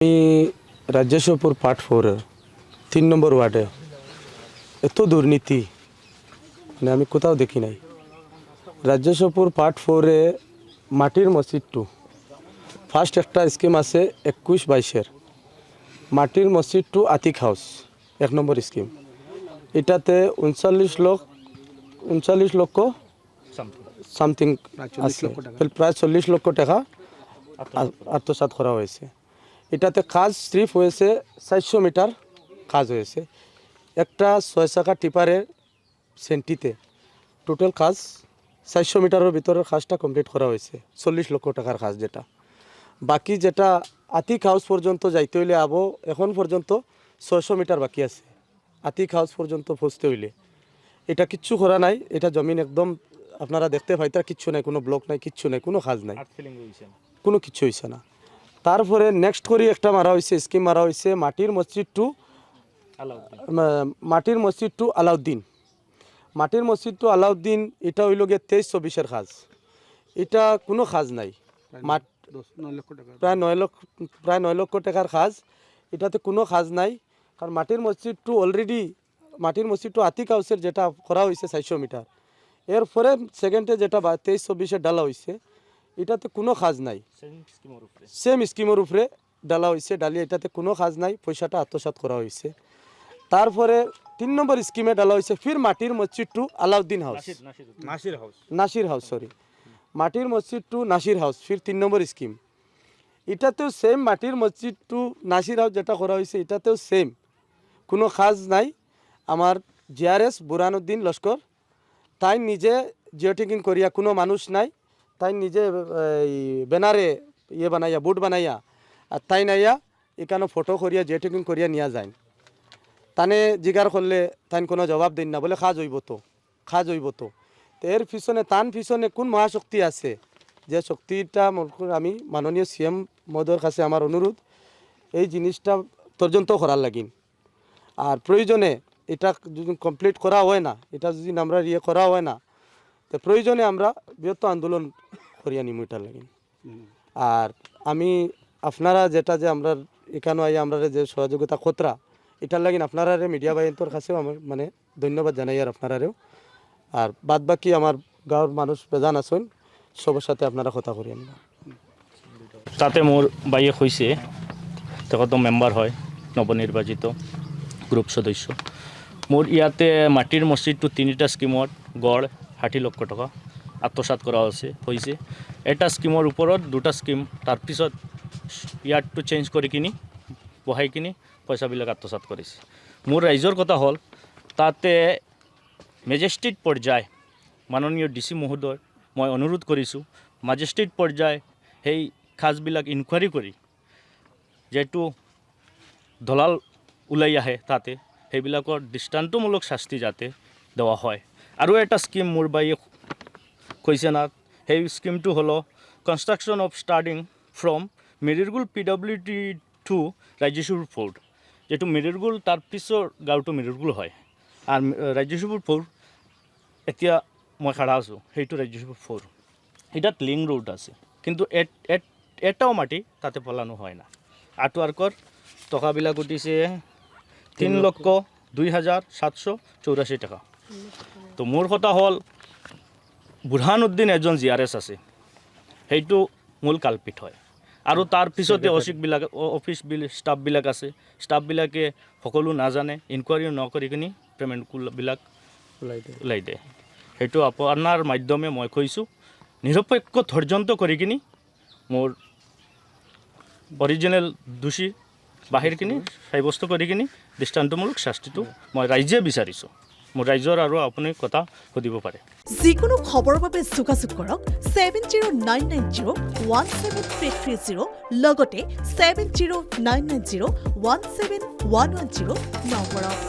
আমি রাজ্যেশ্বরপুর পার্ট 4 3 নম্বর ওয়ার্ডে এত দুর্নীতি মানে আমি কোথাও দেখি নাই। রাজ্যেশ্বরপুর পার্ট 4-এ মাটির মসজিদ 2 ফার্স্ট একটা স্কিম আছে 21-22-এর মাটির মসজিদ 2 আতিক হাউস 1 নম্বর স্কিম। এটাতে 39 লক্ষ সামথিং আছে, প্রায় 40 লক্ষ টাকা আত্মসাৎ করা হয়েছে। এটাতে কাজ স্ট্রিপ হয়েছে 400 মিটার কাজ হয়েছে। একটা 6 চাকা টিপারের সেন্টিতে টোটাল কাজ 400 মিটারের ভিতরের কাজটা কমপ্লিট করা হয়েছে, 40 লক্ষ টাকার কাজ। যেটা বাকি যেটা আতিক হাউস পর্যন্ত যাইতে হইলে এখন পর্যন্ত 600 মিটার বাকি আছে। আতিক হাউস পর্যন্ত পৌঁছতে হইলে এটা কিচ্ছু করা নাই। এটা জমিন একদম আপনারা দেখতে পাইতা, কিচ্ছু নাই, কোনো ব্লক নাই, কিচ্ছু নাই, কোনো কাজ নাই, কোনো কিচ্ছু হয়েছে না। তারপরে নেক্সট করি একটা মারা হয়েছে, স্কিম মারা হয়েছে মাটির মসজিদ 2 আলাউদ্দিন। মাটির মসজিদ 2 আলাউদ্দিন এটা হইল গিয়ে 23-24-এর কাজ। এটা কোনো কাজ নাই, প্রায় 9 লক্ষ টাকার কাজ। এটাতে কোনো কাজ নাই, কারণ মাটির মসজিদ 2 অলরেডি মাটির মসজিদ 2 আতিক হাউসের যেটা করা হয়েছে 400 মিটার, এরপরে সেকেন্ডে যেটা 23-24-এর ডালা হয়েছে এটাতে কোনো কাজ নাই। সেম স্কিমের উপরে ডালা হয়েছে, ডালিয়ে এটাতে কোনো কাজ নাই, পয়সাটা আত্মসাৎ করা হয়েছে। তারপরে 3 নম্বর স্কিমে ডালা হয়েছে ফির মাটির মসজিদ 2 Alauddin house, Nasir house sorry, মাটির মসজিদ 2 নাসির হাউস ফির 3 নম্বর স্কিম। এটাতেও সেম মাটির মসজিদ 2 নাসির হাউস যেটা করা হয়েছে এটাতেও সেম কোনো কাজ নাই। আমার জিআরএস বুরহানুদ্দিন লস্কর তাই নিজে জিওটেকিং করিয়া, কোনো মানুষ নাই, তাই নিজে ব্যানারে বানাইয়া বোর্ড বানাইয়া আর তাই নাইয়া এখানে ফটো করিয়া জিওটেকিং করিয়া নিয়ে যায়। তানে জিগার করলে তাই কোনো জবাব দিন না, বলে খাজ হইব তো। এর পিছনে পিছনে কোন মহাশক্তি আছে, যে শক্তিটা আমি মাননীয় সিএম মহোদয়ের কাছে আমার অনুরোধ এই জিনিসটা তদন্ত করার লাগিন। আর প্রয়োজনে এটা যদি কমপ্লিট করা হয় না, এটা যদি আমরা করা হয় না, তো প্রয়োজনে আমরা বৃহত্তর আন্দোলন করিয়া নিমু এটার লাগিন। আর আমি আপনারা যেটা যে আমরা এখানে আই আমরা যে সহযোগিতা খতরা এটার লাগিন আপনারা মিডিয়া ভাইয়ের কাছেও আমার মানে ধন্যবাদ জানাই। আর আপনারারেও আর বাদ বাকি আমার গাঁৱৰ মানুষ বেজান আছেন, সবার সাথে আপনারা কথা করি। আমরা তাতে মোর বাইয়ে হয়েছে তেখেত মেম্বার হয় নবনির্বাচিত গ্রুপ সদস্য। মোর ইয়াতে মাটির মসজিদটো 3টা স্কিমত গড় 60 লক্ষ টাকা আত্মসাৎ করা হয়েছে। এটা স্কিমৰ ওপৰত 2টা স্কিম তাৰপিছত ইয়াৰটো চেঞ্জ কৰি কিনি বহাই কিনি পইচাবিলাক আত্মসাৎ কৰিছে। মোৰ ৰাইজৰ কথা হ'ল তাতে মেজেষ্ট্ৰেট পৰ্যায় মাননীয় ডিচি মহোদয় মই অনুৰোধ কৰিছোঁ, মেজেষ্ট্ৰেট পৰ্যায় সেই খাজবিলাক ইনকুৱাৰী কৰি যেটো দলাল ওলাই আহে তাতে সেইবিলাকৰ দৃষ্টান্তমূলক শাস্তি যাতে দেওয়া হয়। আৰু এটা স্কিম মোৰ বাইয়ে কৈছে না, সেই স্কিমটো হলো construction of starting from Mirirgul PWD to Rajyeshwarpur fort, যেটো মিৰিৰগুল তাৰ পিছৰ গাঁৱটো মিৰিৰগুল হয়। আৰু ৰাজ্যেশ্বৰপুৰ ফ'ৰ্ট এতিয়া মই খাৰা আছোঁ সেইটো ৰাজ্যেশ্বৰপুৰ ফ'ৰ্ট। এটাত লিং ৰোড আছে, কিন্তু এটাও মাটি তাতে পেলানো হয় না। আৰ্টৱাৰ্কৰ টকাবিলাক উঠিছে 3,02,784 টাকা। তো মোৰ কথা হ'ল বুৰহানুদ্দিন এজন জিআৰএছ আছে, সেইটো মূল কালপিত হয়। আৰু তাৰ পিছতে অফিচ ষ্টাফবিলাক আছে, ষ্টাফবিলাকে সকলো নাজানে, ইনকুৱাৰী নকৰি কিনি পে'মেণ্টবিলাক ওলাই দিয়ে। সেইটো আপোনাৰ মাধ্যমে মই কৈছোঁ নিৰপেক্ষ তদন্ত কৰি কিনি মোৰ অৰিজিনেল দোষী বাহিৰ কিনি সাব্যস্ত কৰি কিনি দৃষ্টান্তমূলক শাস্তিটো মই ৰাইজে বিচাৰিছোঁ। মোৰ ৰাইজৰ আৰু আপুনি কথা সুধিব পাৰে। যিকোনো খবৰৰ বাবে যোগাযোগ কৰক 7099017330 লগতে 7099017110 নম্বৰত।